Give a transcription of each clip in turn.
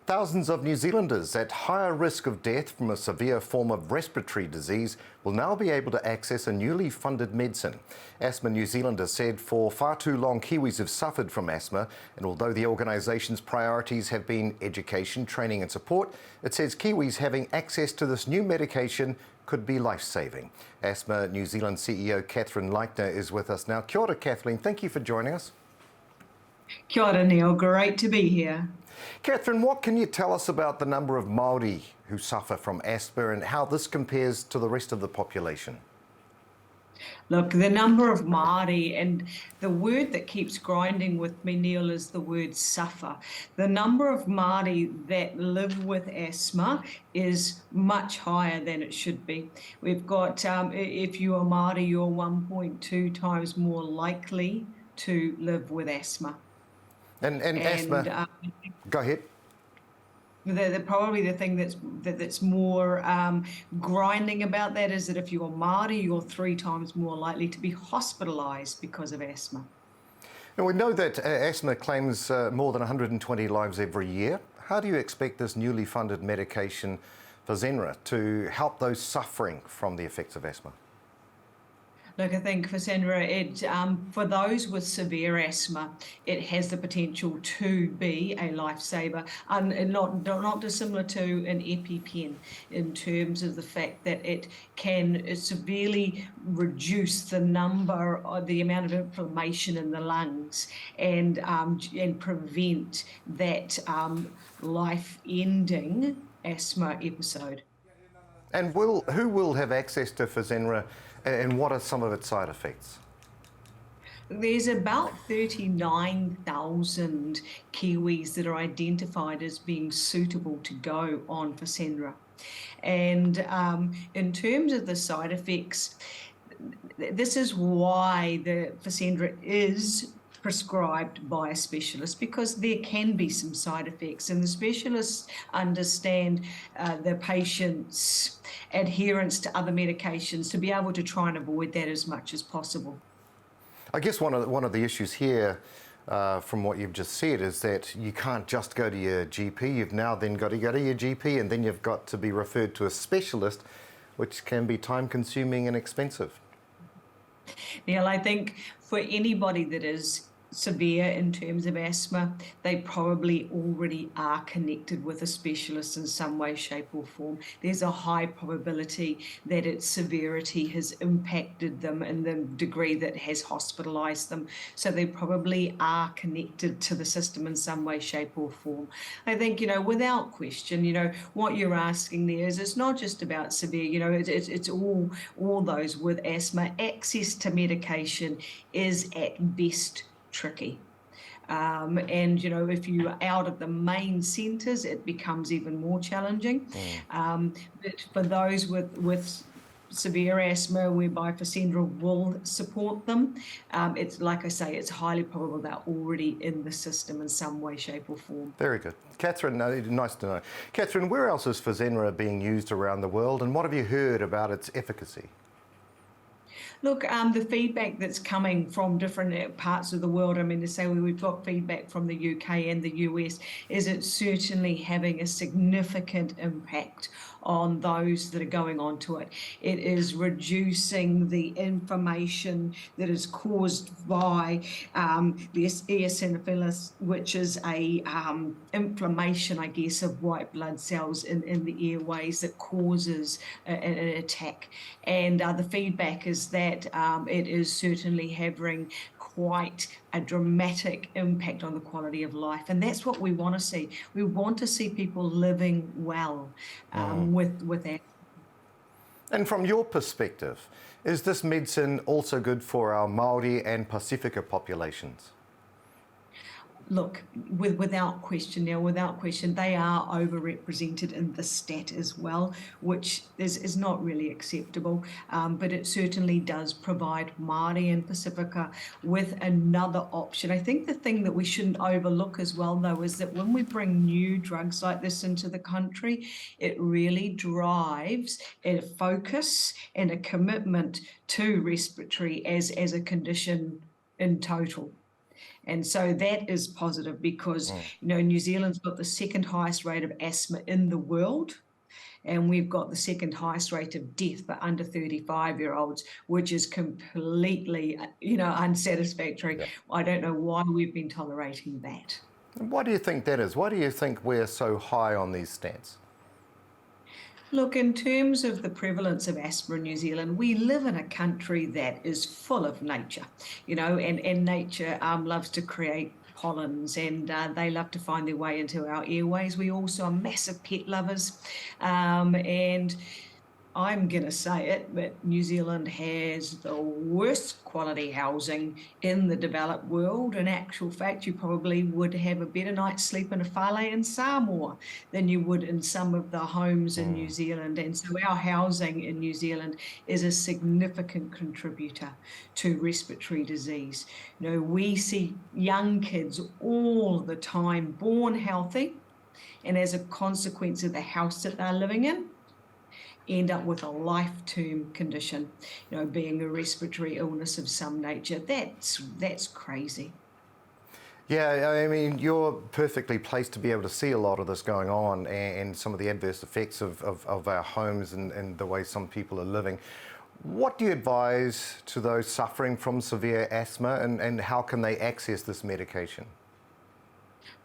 Thousands of New Zealanders at higher risk of death from a severe form of respiratory disease will now be able to access a newly funded medicine. Asthma New Zealand has said for far too long Kiwis have suffered from asthma, and although the organisation's priorities have been education, training and support, it says Kiwis having access to this new medication could be life-saving. Asthma New Zealand CEO Catherine Leichner is with us now. Kia ora, Kathleen. Thank you for joining us. Kia ora, Neil. Great to be here. Catherine, what can you tell us about the number of Māori who suffer from asthma and how this compares to the rest of the population? Look, the number of Māori, and the word that keeps grinding with me, Neil, is the word suffer. The number of Māori that live with asthma is much higher than it should be. We've got, if you are Māori, you're 1.2 times more likely to live with asthma. And asthma, go ahead. Probably the thing that's more grinding about that is that if you're Māori, you're 3 times more likely to be hospitalised because of asthma. Now, we know that asthma claims more than 120 lives every year. How do you expect this newly funded medication, Fasenra, to help those suffering from the effects of asthma? Look, I think Fasenra, for those with severe asthma, it has the potential to be a lifesaver, and not dissimilar to an EpiPen in terms of the fact that it can severely reduce the amount of inflammation in the lungs and prevent that life-ending asthma episode. And who will have access to Fasenra, and what are some of its side effects? There's about 39,000 Kiwis that are identified as being suitable to go on Fasenra. And in terms of the side effects, this is why the Fasenra is prescribed by a specialist, because there can be some side effects, and the specialists understand the patient's adherence to other medications to be able to try and avoid that as much as possible. I guess one of the issues here from what you've just said is that you can't just go to your GP. You've now then got to go to your GP, and then you've got to be referred to a specialist, which can be time-consuming and expensive. Neil, I think for anybody that is severe in terms of asthma, they probably already are connected with a specialist in some way, shape or form. There's a high probability that its severity has impacted them in the degree that has hospitalised them. So they probably are connected to the system in some way, shape or form. I think, without question, what you're asking there is it's not just about severe, it's all those with asthma. Access to medication is at best tricky. If you're out of the main centres, it becomes even more challenging. But for those with severe asthma, whereby Fasenra will support them, it's like I say, it's highly probable they're already in the system in some way, shape or form. Very good. Catherine, nice to know. Catherine, where else is Fasenra being used around the world, and what have you heard about its efficacy? Look, the feedback that's coming from different parts of the world, to say we've got feedback from the UK and the US, is it's certainly having a significant impact on those that are going onto it. It is reducing the inflammation that is caused by this eosinophilus, which is a inflammation, I guess, of white blood cells in the airways that causes an attack. And the feedback is that it is certainly having quite a dramatic impact on the quality of life, and that's what we want to see. We want to see people living well with that. And from your perspective, is this medicine also good for our Maori and Pacifica populations? Look, without question, they are overrepresented in the stat as well, which is not really acceptable, but it certainly does provide Māori and Pacifica with another option. I think the thing that we shouldn't overlook as well, though, is that when we bring new drugs like this into the country, it really drives a focus and a commitment to respiratory as a condition in total. And so that is positive because, New Zealand's got the second highest rate of asthma in the world. And we've got the second highest rate of death for under 35-year-olds, which is completely, unsatisfactory. Yep. I don't know why we've been tolerating that. Why do you think that is? Why do you think we're so high on these stats? Look, in terms of the prevalence of asthma in New Zealand, we live in a country that is full of nature, and nature loves to create pollens, and they love to find their way into our airways. We also are massive pet lovers, and I'm going to say it, but New Zealand has the worst quality housing in the developed world. In actual fact, you probably would have a better night's sleep in a whale in Samoa than you would in some of the homes in New Zealand. And so our housing in New Zealand is a significant contributor to respiratory disease. We see young kids all the time born healthy, and as a consequence of the house that they're living in, end up with a life-term condition, being a respiratory illness of some nature. That's crazy. Yeah, I mean, you're perfectly placed to be able to see a lot of this going on and some of the adverse effects of our homes and the way some people are living. What do you advise to those suffering from severe asthma, and how can they access this medication?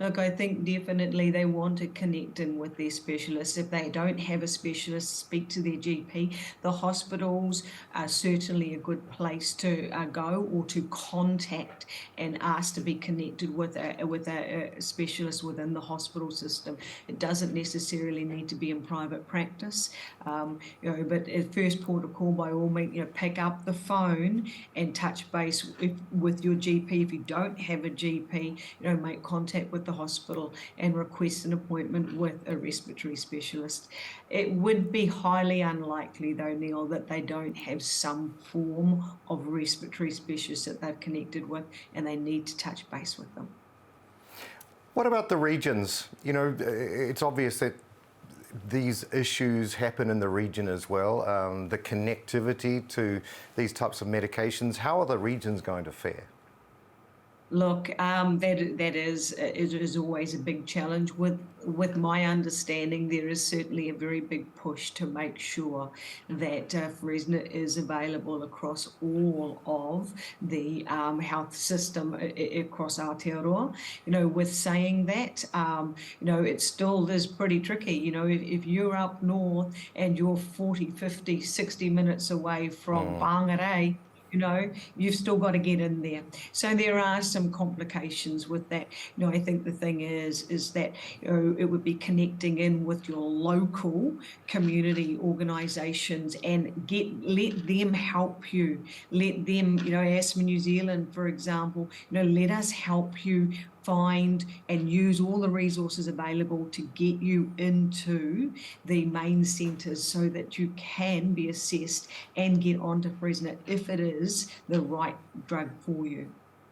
Look, I think definitely they want to connect in with their specialists. If they don't have a specialist, speak to their GP. The hospitals are certainly a good place to go or to contact and ask to be connected with a specialist within the hospital system. It doesn't necessarily need to be in private practice, but at first port of call, by all means, pick up the phone and touch base with your GP. If you don't have a GP, make contact with the hospital and request an appointment with a respiratory specialist. It would be highly unlikely, though, Neil, that they don't have some form of respiratory specialist that they've connected with, and they need to touch base with them. What about the regions? It's obvious that these issues happen in the region as well. The connectivity to these types of medications, how are the regions going to fare? Look, that is always a big challenge. With my understanding, there is certainly a very big push to make sure that Fresna is available across all of the health system across Aotearoa. With saying that, it still is pretty tricky. If you're up north and you're 40, 50, 60 minutes away from Whangarei, you've still got to get in there. So there are some complications with that. I think the thing is that it would be connecting in with your local community organisations and let them help you. Let them, Asthma New Zealand, for example, let us help you find and use all the resources available to get you into the main centres so that you can be assessed and get onto Fresna if it is the right drug for you.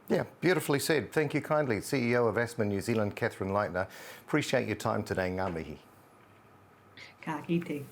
Yeah, beautifully said. Thank you kindly. CEO of Asthma New Zealand, Catherine Leitner. Appreciate your time today, ngā mihi. Ka kite.